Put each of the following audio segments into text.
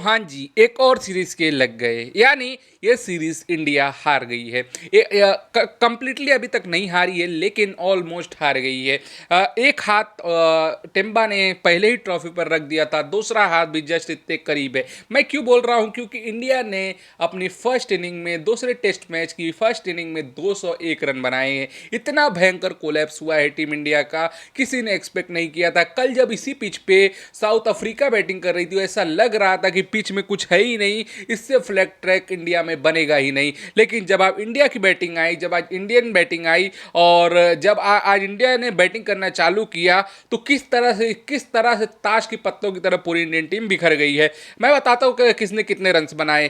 चौहान जी एक और सीरीज के लग गए, यानी ये सीरीज इंडिया हार गई है। कंप्लीटली अभी तक नहीं हारी है लेकिन ऑलमोस्ट हार गई है। एक हाथ टेम्बा ने पहले ही ट्रॉफी पर रख दिया था, दूसरा हाथ भी जस्ट इतने करीब है। मैं क्यों बोल रहा हूं? क्योंकि इंडिया ने अपनी फर्स्ट इनिंग में, दूसरे टेस्ट मैच की फर्स्ट इनिंग में 201 रन बनाए हैं। इतना भयंकर कोलैप्स हुआ है टीम इंडिया का, किसी ने एक्सपेक्ट नहीं किया था। कल जब इसी पिच पे साउथ अफ्रीका बैटिंग कर रही थी, ऐसा लग रहा था कि पिच में कुछ है ही नहीं, इससे फ्लैग ट्रैक इंडिया में बनेगा ही नहीं। लेकिन जब आप इंडिया की बैटिंग आई, जब आज इंडियन बैटिंग आई और जब आज इंडिया ने बैटिंग करना चालू किया, तो किस तरह से ताश की पत्तों की तरह पूरी इंडियन टीम बिखर गई है। मैं बताता हूँ कि किसने कितने रन्स बनाए,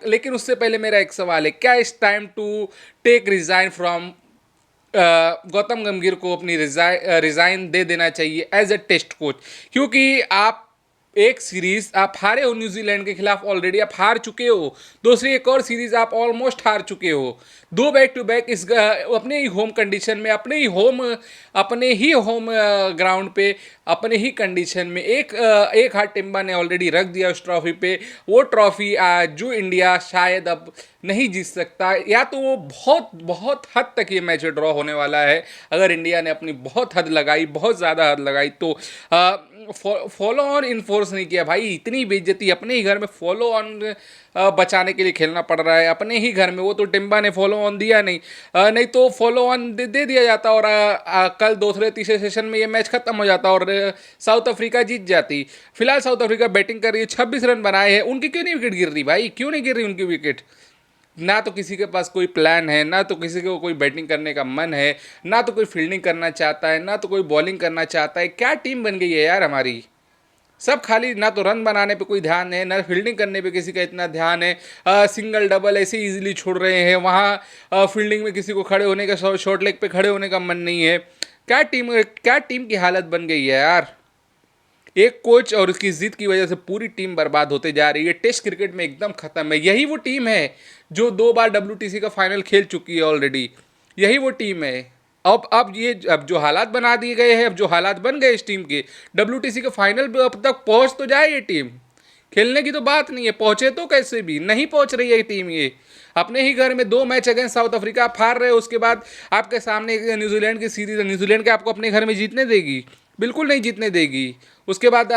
लेकिन उससे पहले मेरा एक सवाल है, क्या it's time to take resign from Gautam Gambhir को अपनी रिजाइन दे देना चाहिए एज ए टेस्ट कोच? क्योंकि आप एक सीरीज आप हारे हो न्यूजीलैंड के खिलाफ, ऑलरेडी आप हार चुके हो। दूसरी एक और सीरीज आप ऑलमोस्ट हार चुके हो। दो बैक टू बैक इस अपने ही होम कंडीशन में, अपने ही होम ग्राउंड पे, अपने ही कंडीशन में एक हाथ टिम्बा ने ऑलरेडी रख दिया उस ट्रॉफी पे। वो ट्रॉफी जो इंडिया शायद अब नहीं जीत सकता, या तो वो बहुत बहुत हद तक ये मैच ड्रॉ होने वाला है। अगर इंडिया ने अपनी बहुत हद लगाई, बहुत ज़्यादा हद लगाई, तो फॉलो ऑन इन्फोर्स नहीं किया भाई। इतनी बेइज्जती अपने ही घर में, फॉलो ऑन बचाने के लिए खेलना पड़ रहा है अपने ही घर में। वो तो टिम्बा ने फॉलो ऑन दिया नहीं, नहीं तो फॉलो ऑन दे दिया जाता और कल दूसरे तीसरे सेशन में ये मैच खत्म हो जाता और साउथ अफ्रीका जीत जाती। फिलहाल साउथ अफ्रीका बैटिंग कर रही है, 26 रन बनाए हैं। उनकी क्यों नहीं विकेट गिर रही भाई? क्यों नहीं गिर रही उनकी विकेट? ना तो किसी के पास कोई प्लान है, ना तो किसी को कोई बैटिंग करने का मन है, ना तो कोई फील्डिंग करना चाहता है, ना तो कोई बॉलिंग करना चाहता है। क्या टीम बन गई है यार हमारी! सब खाली, ना तो रन बनाने पे कोई ध्यान है, ना फील्डिंग करने पे किसी का इतना ध्यान है। सिंगल डबल ऐसे इजीली छोड़ रहे हैं। वहाँ फील्डिंग में किसी को खड़े होने का, शॉर्ट लेग पे खड़े होने का मन नहीं है। क्या टीम की हालत बन गई है यार! एक कोच और उसकी जिद की वजह से पूरी टीम बर्बाद होते जा रही है। टेस्ट क्रिकेट में एकदम खत्म है। यही वो टीम है जो 2 बार WTC का फाइनल खेल चुकी है ऑलरेडी। यही वो टीम है। अब जो हालात बना दिए गए हैं, अब जो हालात बन गए इस टीम के, WTC के फाइनल पे अब तक पहुंच तो जाए ये टीम। खेलने की तो बात नहीं है, पहुंचे तो कैसे भी नहीं पहुंच रही है टीम। ये अपने ही घर में 2 मैच अगेंस्ट साउथ अफ्रीका आप हार रहे हो, उसके बाद आपके सामने न्यूजीलैंड की सीरीज है। न्यूजीलैंड के आपको अपने घर में जीतने देगी? बिल्कुल नहीं जीतने देगी। उसके बाद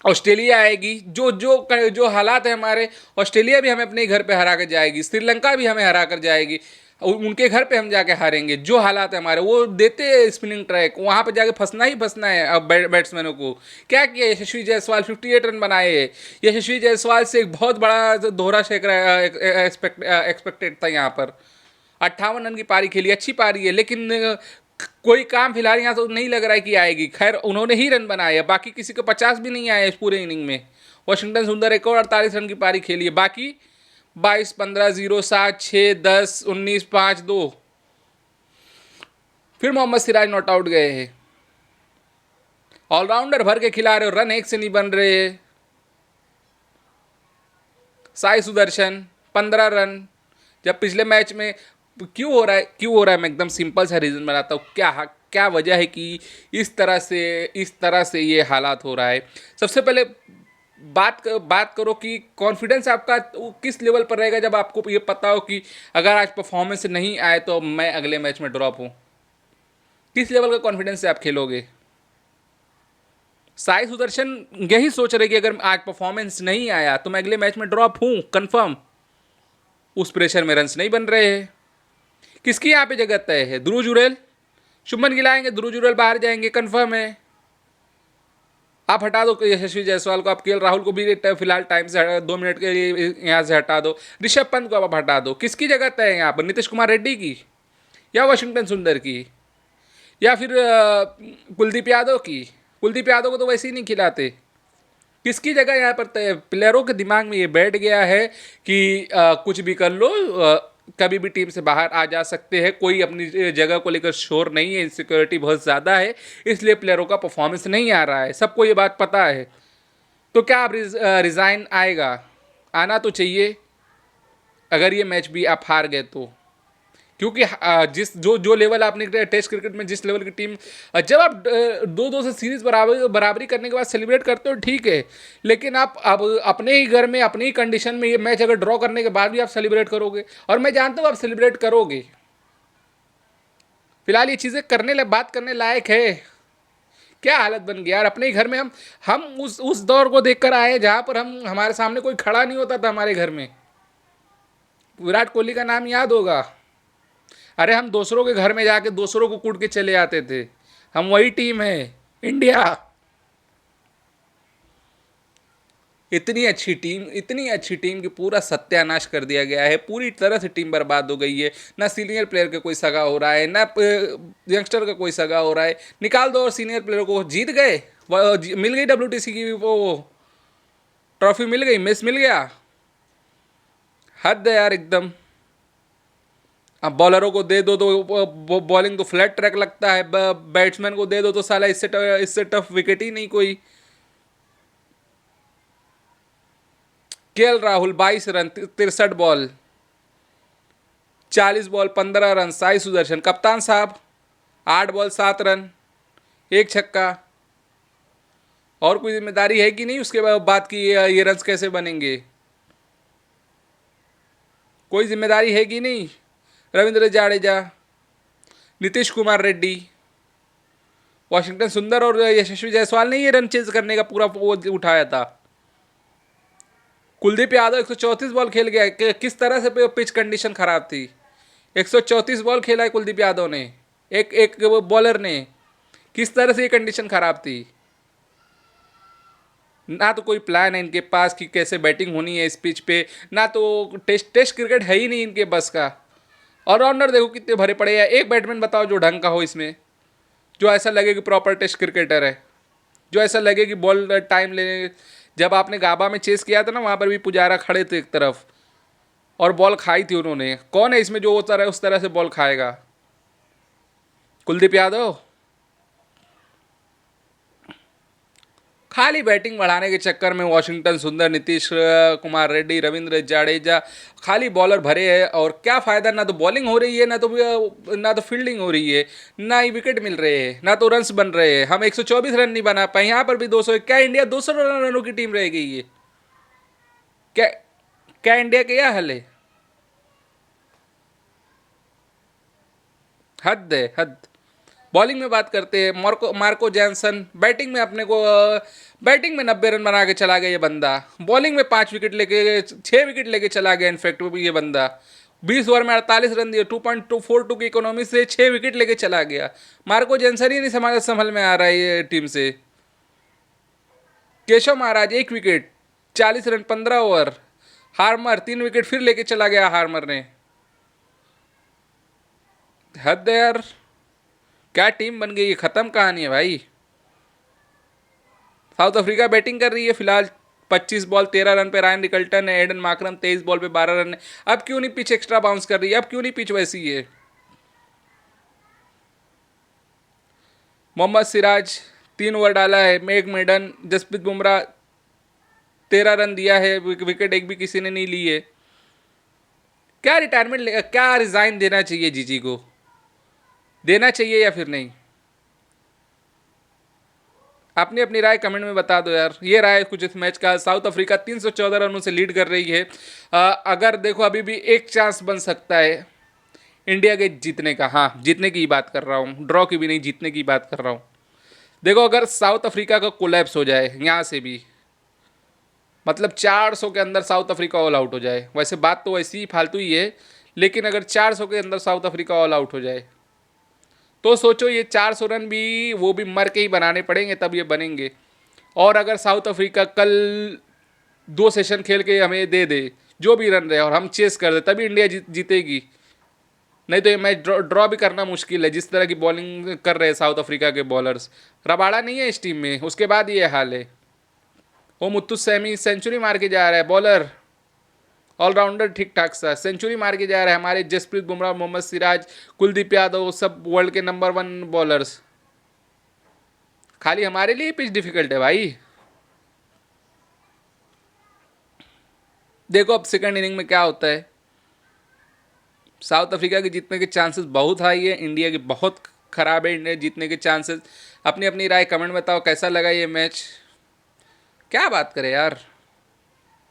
ऑस्ट्रेलिया आएगी। जो हालात है हमारे, ऑस्ट्रेलिया भी हमें अपने घर पे हरा कर जाएगी, श्रीलंका भी हमें हरा कर जाएगी, उनके घर पे हम जाके हारेंगे। जो हालात है हमारे, वो देते हैं स्पिनिंग ट्रैक, वहाँ पे जाके फंसना ही फंसना है। अब बैट्समैनों को क्या किया? यशस्वी जायसवाल 58 रन बनाए हैं। यशस्वी जायसवाल से एक बहुत बड़ा दोहरा एक्सपेक्टेड था यहाँ पर। 58 रन की पारी खेली, अच्छी पारी है, लेकिन कोई काम फिलहाल यहाँ तो नहीं लग रहा है कि आएगी। खैर, उन्होंने ही रन बनाए, बाकी किसी को 50 भी नहीं आए इस पूरे इनिंग में। वॉशिंगटन सुंदर एक और 48 रन की पारी खेली है, बाकी 22, 15, 0, 7, 6, 10, 19, 5, 2। फिर मोहम्मद सिराज नॉट आउट गए हैं। ऑलराउंडर भर के खिला रहे हो, रन एक से नहीं बन रहे। साई सुदर्शन 15 रन, जब पिछले मैच में क्यों हो रहा है? मैं एकदम सिंपल सा रीज़न बनाता हूँ। क्या वजह है कि इस तरह से ये हालात हो रहा है? सबसे पहले बात करो कि कॉन्फिडेंस आपका किस लेवल पर रहेगा जब आपको ये पता हो कि अगर आज परफॉर्मेंस नहीं आए तो मैं अगले मैच में ड्रॉप हूँ। किस लेवल का कॉन्फिडेंस से आप खेलोगे? साई सुदर्शन यही सोच रहे कि अगर आज परफॉर्मेंस नहीं आया तो मैं अगले मैच में ड्रॉप हूँ कंफर्म। उस प्रेशर में रन्स नहीं बन रहे हैं। किसकी यहाँ पे जगह तय है? ध्रुव जुरैल, शुभमन गिल आएंगे, ध्रुव जुरैल बाहर जाएंगे, कंफर्म है। आप हटा दो यशस्वी जायसवाल को, आप केएल राहुल को भी फिलहाल टाइम से 2 मिनट के लिए यहाँ से हटा दो, ऋषभ पंत को आप हटा दो। किसकी जगह तय है यहाँ पर? नीतीश कुमार रेड्डी की, या वाशिंगटन सुंदर की, या फिर कुलदीप यादव की? कुलदीप यादव को तो वैसे ही नहीं खिलाते। किसकी जगह यहाँ पर तय? प्लेयरों के दिमाग में ये बैठ गया है कि कुछ भी कर लो, कभी भी टीम से बाहर आ जा सकते हैं। कोई अपनी जगह को लेकर श्योर नहीं है, इनसिक्योरिटी बहुत ज़्यादा है, इसलिए प्लेयरों का परफॉर्मेंस नहीं आ रहा है। सबको ये बात पता है। तो क्या आप रिज़ाइन आएगा? आना तो चाहिए अगर ये मैच भी आप हार गए तो। क्योंकि जिस जो जो लेवल आपने टेस्ट क्रिकेट में जिस लेवल की टीम, जब आप 2-2 से सीरीज बराबरी करने के बाद सेलिब्रेट करते हो ठीक है, लेकिन आप अब अपने ही घर में अपनी ही कंडीशन में ये मैच अगर ड्रॉ करने के बाद भी आप सेलिब्रेट करोगे, और मैं जानता हूँ आप सेलिब्रेट करोगे। फिलहाल ये चीज़ें बात करने लायक है। क्या हालत बन गई यार अपने ही घर में। हम उस दौर को देखकर आए जहां पर हमारे सामने कोई खड़ा नहीं होता था हमारे घर में। विराट कोहली का नाम याद होगा। अरे हम दूसरों के घर में जाके दूसरों को कूट के चले आते थे। हम वही टीम है, इंडिया। इतनी अच्छी टीम की पूरा सत्यानाश कर दिया गया है। पूरी तरह से टीम बर्बाद हो गई है। ना सीनियर प्लेयर का कोई सगा हो रहा है, ना यंगस्टर का कोई सगा हो रहा है। निकाल दो और सीनियर प्लेयर को जीत गए। मिल गई WTC की वो ट्रॉफी, मिल गई, मिस मिल गया। हद है यार एकदम। अब बॉलरों को दे दो तो बॉलिंग तो फ्लैट ट्रैक लगता है, बैट्समैन को दे दो तो साला इससे टफ विकेट ही नहीं कोई। Rahul 22 run 63 ball, 40 ball 15 run. Sai Sudarshan कप्तान साहब 8 बॉल 7 रन, एक छक्का। और कोई जिम्मेदारी है कि नहीं उसके बाद की ये रन कैसे बनेंगे? कोई जिम्मेदारी है कि नहीं? रविंद्र जाडेजा, नीतीश कुमार रेड्डी, वॉशिंगटन सुंदर और यशस्वी जायसवाल ने ये रन चेज करने का पूरा वो उठाया था। कुलदीप यादव 134 बॉल खेल गया। किस तरह से पिच कंडीशन खराब थी। 134 बॉल खेला है कुलदीप यादव ने, एक एक बॉलर ने। किस तरह से ये कंडीशन खराब थी। ना तो कोई प्लान है इनके पास कि कैसे बैटिंग होनी है इस पिच पे, ना तो टेस्ट क्रिकेट है ही नहीं इनके बस का। ऑलराउंडर देखो कितने भरे पड़े हैं। एक बैट्समैन बताओ जो ढंग का हो इसमें, जो ऐसा लगे कि प्रॉपर टेस्ट क्रिकेटर है, जो ऐसा लगे कि बॉल टाइम ले। जब आपने गाबा में चेस किया था ना, वहाँ पर भी पुजारा खड़े थे एक तरफ और बॉल खाई थी उन्होंने। कौन है इसमें जो उस तरह से बॉल खाएगा? कुलदीप यादव। खाली बैटिंग बढ़ाने के चक्कर में वॉशिंगटन सुंदर, नीतीश कुमार रेड्डी, रविंद्र जाडेजा खाली बॉलर भरे हैं। और क्या फ़ायदा, ना तो बॉलिंग हो रही है, ना तो फील्डिंग हो रही है, ना ही विकेट मिल रहे हैं, ना तो रन्स बन रहे हैं। हम 124 रन नहीं बना पाए, यहाँ पर भी 200। क्या इंडिया 200 रनों की टीम रह गई है? क्या क्या इंडिया का यह हाल है? हद है, हद। बॉलिंग में बात करते हैं। मार्को जैनसन बैटिंग में अपने को बैटिंग में 90 रन बना के चला गया ये बंदा। बॉलिंग में 5 विकेट लेके 6 विकेट लेके चला गया इनफैक्ट ये बंदा। 20 ओवर में 48 रन दिए, 2.242 की इकोनॉमी से 6 विकेट लेके चला गया। मार्को जैनसन ही नहीं संभल में आ रहा है ये टीम से। Keshav Maharaj 1 wicket, 40 run 15 over. Harmer 3 wicket फिर लेके चला गया हार्मर ने। हद है यार। क्या टीम बन गई है, खत्म कहानी है भाई। साउथ अफ्रीका बैटिंग कर रही है फिलहाल। 25 बॉल 13 रन पे रायन रिकल्टन है। एडन मार्करम 23 बॉल पे 12 रन है। अब क्यों नहीं पिच एक्स्ट्रा बाउंस कर रही है? अब क्यों नहीं पिच वैसी है? मोहम्मद सिराज 3 ओवर डाला है। मेघ मेडन, जसप्रीत बुमराह 13 रन दिया है। विकेट एक भी किसी ने नहीं ली है। क्या रिटायरमेंट, क्या रिजाइन देना चाहिए जीजी को? देना चाहिए या फिर नहीं? अपनी अपनी राय कमेंट में बता दो यार। ये राय कुछ इस मैच का। साउथ अफ्रीका 314 रनों से लीड कर रही है। अगर देखो अभी भी एक चांस बन सकता है इंडिया के जीतने का। हाँ, जीतने की बात कर रहा हूँ, ड्रॉ की भी नहीं, जीतने की बात कर रहा हूँ। देखो अगर साउथ अफ्रीका का कोलैप्स हो जाए यहाँ से भी, मतलब 400 के अंदर साउथ अफ्रीका ऑल आउट हो जाए, वैसे बात तो वैसी ही फालतू ही है, लेकिन अगर 400 के अंदर साउथ अफ्रीका ऑल आउट हो जाए तो सोचो ये 400 रन भी वो भी मर के ही बनाने पड़ेंगे तब ये बनेंगे। और अगर साउथ अफ्रीका कल 2 सेशन खेल के हमें दे दे जो भी रन रहे और हम चेस कर दे, तभी इंडिया जीतेगी। नहीं तो ये मैच ड्रॉ भी करना मुश्किल है। जिस तरह की बॉलिंग कर रहे हैं साउथ अफ्रीका के बॉलर्स, रबाड़ा नहीं है इस टीम में, उसके बाद ये हाल है। वो मुत्तु सैमी सेंचुरी मार के जा रहा है, बॉलर ऑलराउंडर ठीक ठाक सा सेंचुरी मार के जा रहा है। हमारे जसप्रीत बुमराह, मोहम्मद सिराज, कुलदीप यादव सब वर्ल्ड के नंबर 1 बॉलर्स। खाली हमारे लिए पिच डिफिकल्ट है भाई। देखो अब सेकंड इनिंग में क्या होता है। साउथ अफ्रीका के जीतने के चांसेस बहुत हाई है, इंडिया की बहुत खराब है इंडिया जीतने के चांसेस। अपनी अपनी राय कमेंट में बताओ कैसा लगा ये मैच, क्या बात करें यार।